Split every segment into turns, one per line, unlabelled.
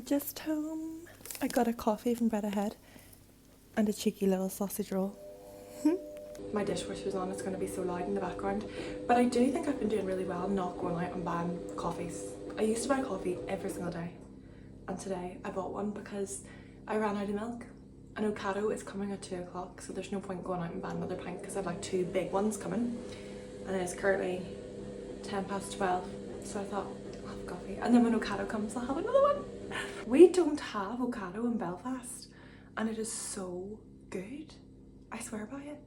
just home. I got a coffee from Bread Ahead and a cheeky little sausage roll. My dishwasher's on, it's going to be so loud in the background. But I do think I've been doing really well not going out and buying coffees. I used to buy coffee every single day. And today I bought one because I ran out of milk. And Ocado is coming at 2 o'clock, so there's no point going out and buying another pint because I have like 2 big ones coming. And it's currently 12:10. So I thought, I'll have coffee. And then when Ocado comes, I'll have another one. We don't have Ocado in Belfast. And it is so good. I swear by it.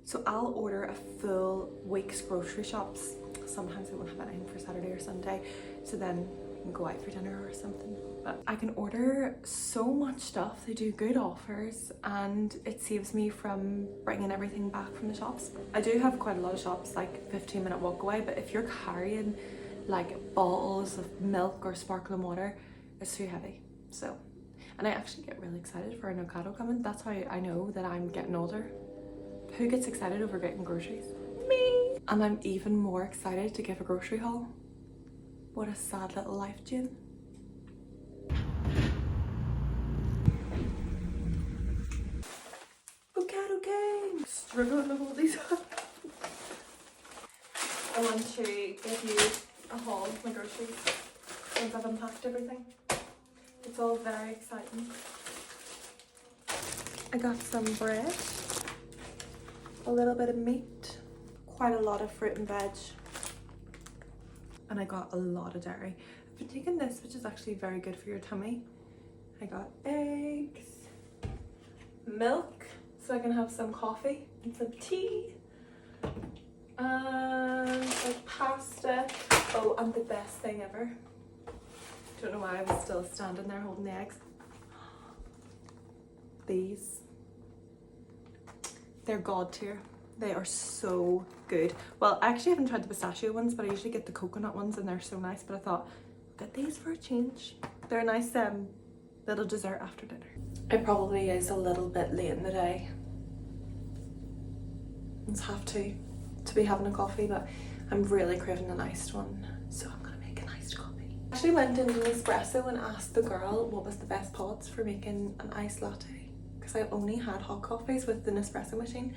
So I'll order a full week's grocery shops. Sometimes I won't have anything for Saturday or Sunday. So then we can go out for dinner or something. But I can order so much stuff. They do good offers and it saves me from bringing everything back from the shops. I do have quite a lot of shops, like 15-minute walk away, but if you're carrying like bottles of milk or sparkling water, it's too heavy. So, and I actually get really excited for an Ocado coming. That's how I know that I'm getting older. Who gets excited over getting groceries? Me! And I'm even more excited to give a grocery haul. What a sad little life, June. Okay. Struggling to hold these up. I want to give you a haul of my groceries once I've unpacked everything. It's all very exciting. I got some bread, a little bit of meat, quite a lot of fruit and veg, and I got a lot of dairy. I've been taking this, which is actually very good for your tummy. I got eggs, milk, so I can have some coffee and some tea, and like pasta. Oh, and the best thing ever. Don't know why I was still standing there holding the eggs. These. They're god tier. They are so good. Well, I actually haven't tried the pistachio ones, but I usually get the coconut ones and they're so nice. But I thought, get these for a change. They're a nice little dessert after dinner. It probably is a little bit late in the day. It's half 2 to be having a coffee, but I'm really craving an iced one. So I'm gonna make an iced coffee. I actually went into an espresso and asked the girl what was the best pods for making an iced latte. Because I only had hot coffees with the Nespresso machine.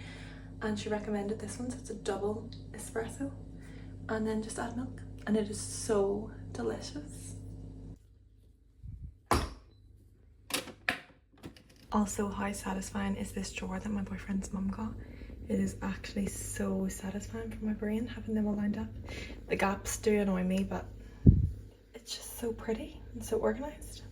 And she recommended this one, so it's a double espresso. And then just add milk. And it is so delicious. Also, how satisfying is this drawer that my boyfriend's mum got? It is actually so satisfying for my brain, having them all lined up. The gaps do annoy me, but it's just so pretty and so organised.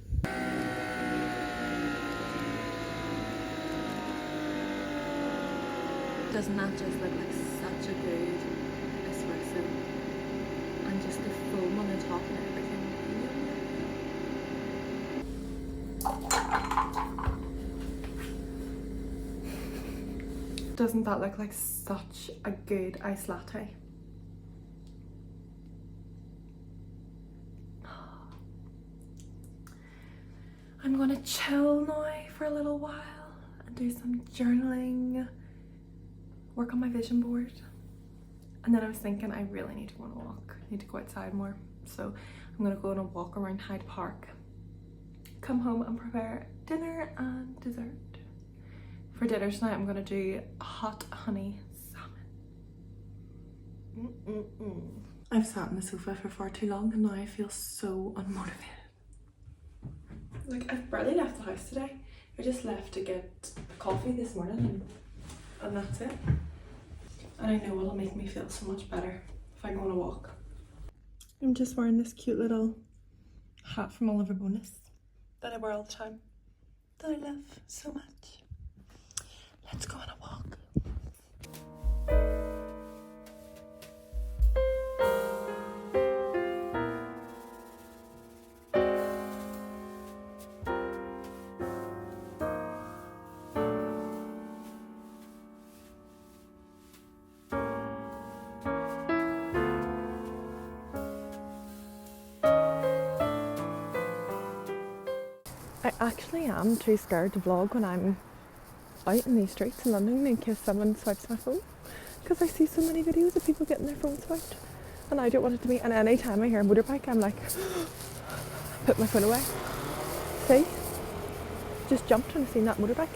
Doesn't that just look like such a good espresso? And just the foam on the top and everything. Doesn't that look like such a good iced latte? I'm gonna chill now for a little while and do some journaling, work on my vision board. And then I was thinking I really need to go on a walk. I need to go outside more. So I'm gonna go on a walk around Hyde Park, come home and prepare dinner and dessert. For dinner tonight I'm gonna do hot honey salmon. I've sat on the sofa for far too long and now I feel so unmotivated. Like, I've barely left the house today. I just left to get coffee this morning and that's it. And I know it'll make me feel so much better if I go on a walk. I'm just wearing this cute little hat from Oliver Bonus that I wear all the time, that I love so much. Let's go on a walk. I actually am too scared to vlog when I'm out in these streets in London in case someone swipes my phone, because I see so many videos of people getting their phone swiped and I don't want it to be. And any time I hear a motorbike I'm like put my phone away. See? Just jumped when I seen that motorbike.